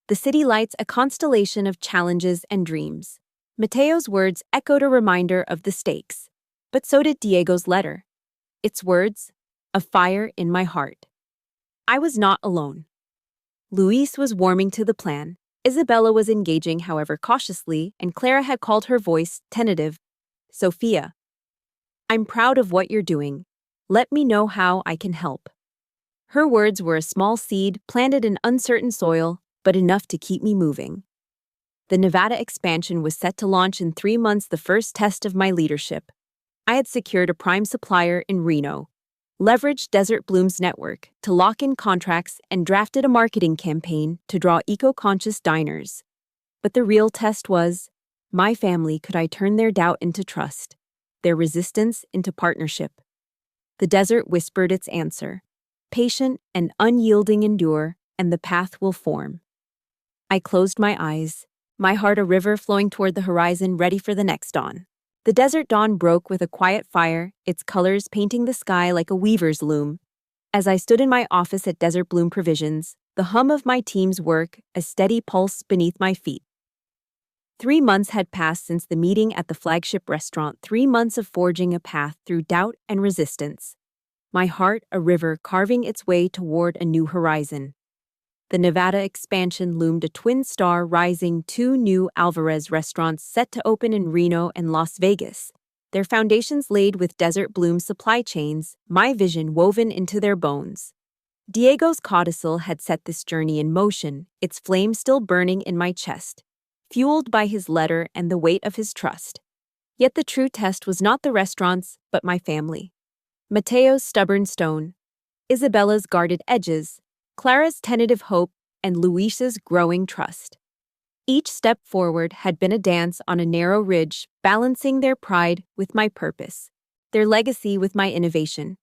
The city lights a constellation of challenges and dreams. Mateo's words echoed a reminder of the stakes. But so did Diego's letter. Its words, a fire in my heart. I was not alone. Luis was warming to the plan. Isabella was engaging, however cautiously, and Clara had called her voice tentative. Sofia, I'm proud of what you're doing. Let me know how I can help. Her words were a small seed planted in uncertain soil, but enough to keep me moving. The Nevada expansion was set to launch in 3 months, the first test of my leadership. I had secured a prime supplier in Reno, leveraged Desert Bloom's network to lock in contracts, and drafted a marketing campaign to draw eco-conscious diners. But the real test was, my family, could I turn their doubt into trust, their resistance into partnership? The desert whispered its answer. Patient and unyielding endure, and the path will form. I closed my eyes, my heart a river flowing toward the horizon, ready for the next dawn. The desert dawn broke with a quiet fire, its colors painting the sky like a weaver's loom. As I stood in my office at Desert Bloom Provisions, the hum of my team's work, a steady pulse beneath my feet. 3 months had passed since the meeting at the flagship restaurant, 3 months of forging a path through doubt and resistance. My heart a river carving its way toward a new horizon. The Nevada expansion loomed, a twin star rising, 2 new Alvarez restaurants set to open in Reno and Las Vegas, their foundations laid with Desert Bloom supply chains, my vision woven into their bones. Diego's codicil had set this journey in motion, its flame still burning in my chest, fueled by his letter and the weight of his trust. Yet the true test was not the restaurants, but my family. Mateo's stubborn stone, Isabella's guarded edges, Clara's tentative hope, and Luis's growing trust. Each step forward had been a dance on a narrow ridge, balancing their pride with my purpose, their legacy with my innovation.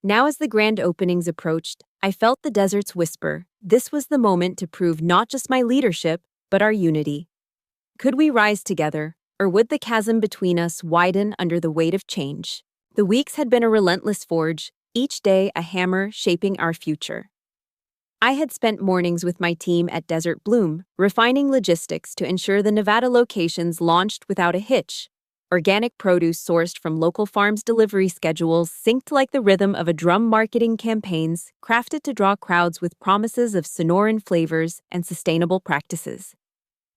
Now, as the grand openings approached, I felt the desert's whisper. This was the moment to prove not just my leadership, but our unity. Could we rise together, or would the chasm between us widen under the weight of change? The weeks had been a relentless forge, each day a hammer shaping our future. I had spent mornings with my team at Desert Bloom, refining logistics to ensure the Nevada locations launched without a hitch. Organic produce sourced from local farms, delivery schedules synced like the rhythm of a drum, marketing campaigns crafted to draw crowds with promises of Sonoran flavors and sustainable practices.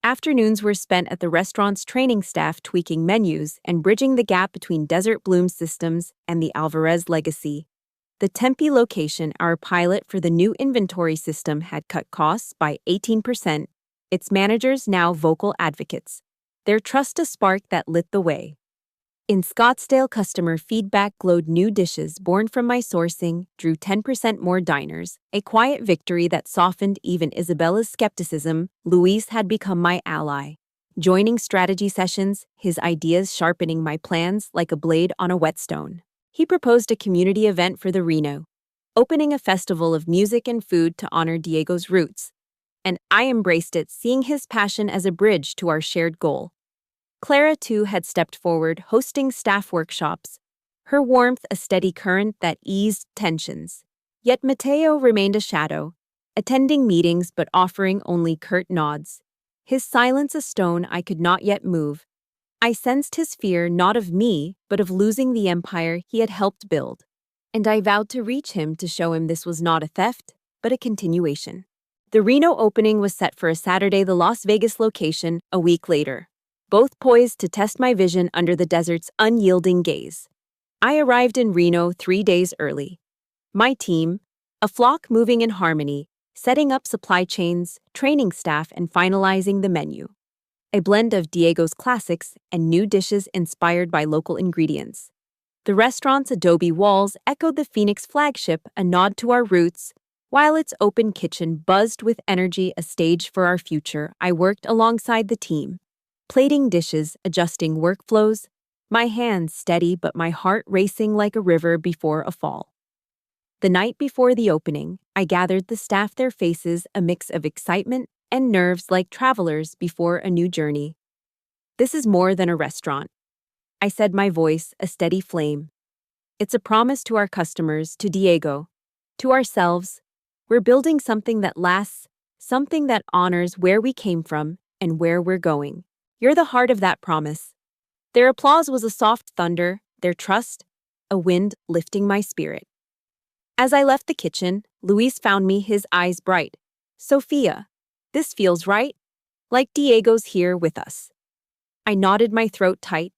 Afternoons were spent at the restaurant's training staff, tweaking menus and bridging the gap between Desert Bloom systems and the Alvarez legacy. The Tempe location, our pilot for the new inventory system, had cut costs by 18%, its managers now vocal advocates, their trust a spark that lit the way. In Scottsdale, customer feedback glowed. New dishes born from my sourcing drew 10% more diners, a quiet victory that softened even Isabella's skepticism. Luis had become my ally, joining strategy sessions, his ideas sharpening my plans like a blade on a whetstone. He proposed a community event for the Reno, opening a festival of music and food to honor Diego's roots, and I embraced it, seeing his passion as a bridge to our shared goal. Clara, too, had stepped forward, hosting staff workshops, her warmth a steady current that eased tensions. Yet Mateo remained a shadow, attending meetings but offering only curt nods, his silence a stone I could not yet move. I sensed his fear, not of me, but of losing the empire he had helped build, and I vowed to reach him to show him this was not a theft, but a continuation. The Reno opening was set for a Saturday, the Las Vegas location a week later, both poised to test my vision under the desert's unyielding gaze. I arrived in Reno 3 days early. My team, a flock moving in harmony, setting up supply chains, training staff, and finalizing the menu. A blend of Diego's classics and new dishes inspired by local ingredients. The restaurant's adobe walls echoed the Phoenix flagship, a nod to our roots, while its open kitchen buzzed with energy, a stage for our future. I worked alongside the team, plating dishes, adjusting workflows, my hands steady but my heart racing like a river before a fall. The night before the opening, I gathered the staff, their faces a mix of excitement, and nerves like travelers before a new journey. This is more than a restaurant, I said, my voice a steady flame. It's a promise to our customers, to Diego, to ourselves. We're building something that lasts, something that honors where we came from and where we're going. You're the heart of that promise. Their applause was a soft thunder, their trust, a wind lifting my spirit. As I left the kitchen, Luis found me, his eyes bright. Sofia, this feels right. Like Diego's here with us. I nodded, my throat tight.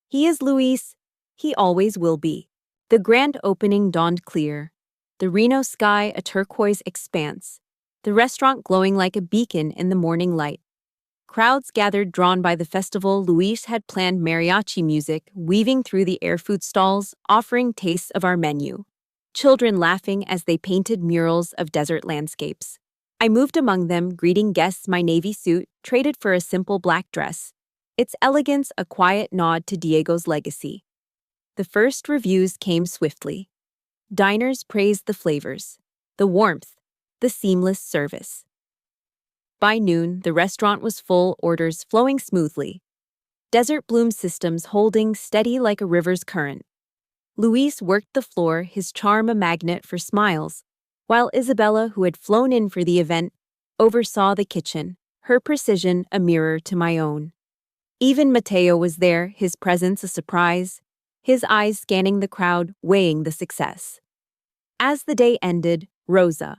He is Luis. He always will be. The grand opening dawned clear. The Reno sky a turquoise expanse. The restaurant glowing like a beacon in the morning light. Crowds gathered, drawn by the festival. Luis had planned mariachi music, weaving through the air, food stalls, offering tastes of our menu. Children laughing as they painted murals of desert landscapes. I moved among them, greeting guests, my navy suit, traded for a simple black dress. Its elegance a quiet nod to Diego's legacy. The first reviews came swiftly. Diners praised the flavors, the warmth, the seamless service. By noon, the restaurant was full, orders flowing smoothly. Desert Bloom systems holding steady like a river's current. Luis worked the floor, his charm a magnet for smiles, while Isabella, who had flown in for the event, oversaw the kitchen, her precision a mirror to my own. Even Mateo was there, his presence a surprise, his eyes scanning the crowd, weighing the success. As the day ended, Rosa,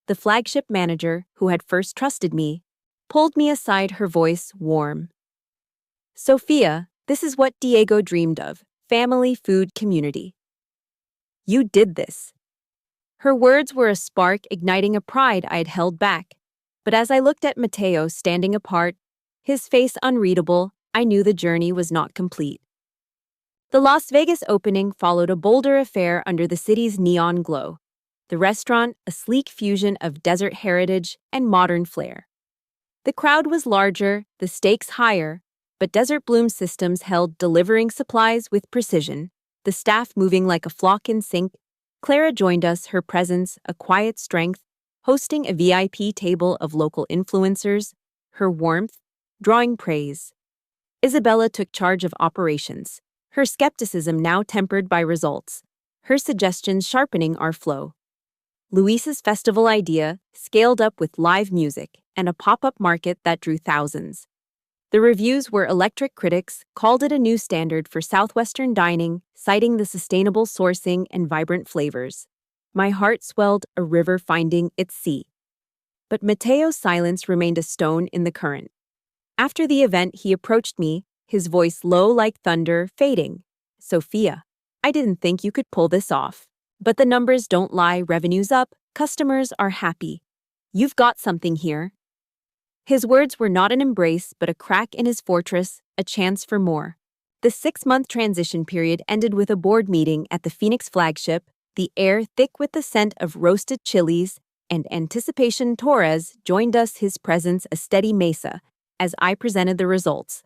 the flagship manager who had first trusted me, pulled me aside, her voice warm. Sofia, this is what Diego dreamed of, family food community. You did this. Her words were a spark igniting a pride I had held back. But as I looked at Mateo standing apart, his face unreadable, I knew the journey was not complete. The Las Vegas opening followed a bolder affair under the city's neon glow. The restaurant, a sleek fusion of desert heritage and modern flair. The crowd was larger, the stakes higher, but Desert Bloom systems held, delivering supplies with precision, the staff moving like a flock in sync. Clara joined us, her presence a quiet strength, hosting a VIP table of local influencers, her warmth drawing praise. Isabella took charge of operations, her skepticism now tempered by results, her suggestions sharpening our flow. Luis's festival idea scaled up with live music and a pop-up market that drew thousands. The reviews were electric. Critics called it a new standard for Southwestern dining, citing the sustainable sourcing and vibrant flavors. My heart swelled, a river finding its sea. But Mateo's silence remained a stone in the current. After the event, he approached me, his voice low like thunder, fading. Sofia, I didn't think you could pull this off. But the numbers don't lie, revenue's up, customers are happy. You've got something here. His words were not an embrace, but a crack in his fortress, a chance for more. The 6-month transition period ended with a board meeting at the Phoenix flagship, the air thick with the scent of roasted chilies, and anticipation. Torres joined us, his presence a steady mesa, as I presented the results.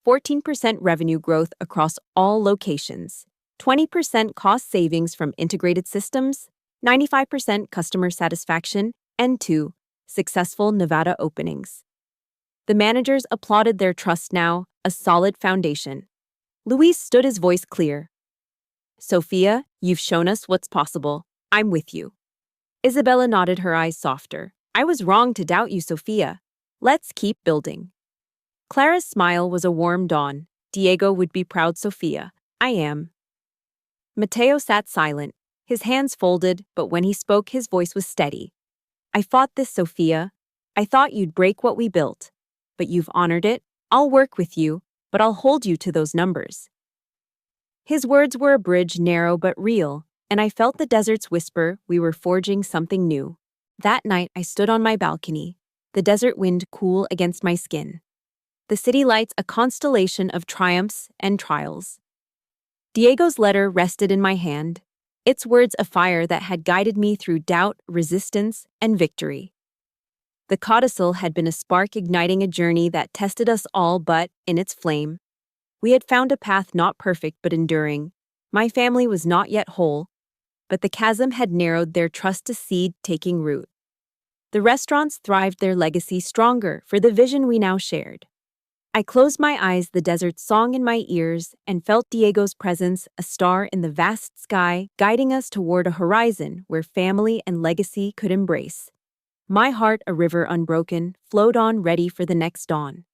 14% revenue growth across all locations. 20% cost savings from integrated systems, 95% customer satisfaction, and 2 successful Nevada openings. The managers applauded, their trust now a solid foundation. Luis stood, his voice clear. Sofia, you've shown us what's possible. I'm with you. Isabella nodded, her eyes softer. I was wrong to doubt you, Sofia. Let's keep building. Clara's smile was a warm dawn. Diego would be proud, Sofia. I am. Mateo sat silent, his hands folded, but when he spoke, his voice was steady. I fought this, Sofia. I thought you'd break what we built. But you've honored it. I'll work with you, but I'll hold you to those numbers. His words were a bridge, narrow but real, and I felt the desert's whisper. We were forging something new. That night, I stood on my balcony, the desert wind cool against my skin. The city lights a constellation of triumphs and trials. Diego's letter rested in my hand, its words a fire that had guided me through doubt, resistance, and victory. The codicil had been a spark igniting a journey that tested us all, but, in its flame, we had found a path not perfect but enduring. My family was not yet whole, but the chasm had narrowed, their trust a seed taking root. The restaurants thrived, their legacy stronger for the vision we now shared. I closed my eyes, the desert's song in my ears, and felt Diego's presence, a star in the vast sky, guiding us toward a horizon where family and legacy could embrace. My heart, a river unbroken, flowed on, ready for the next dawn.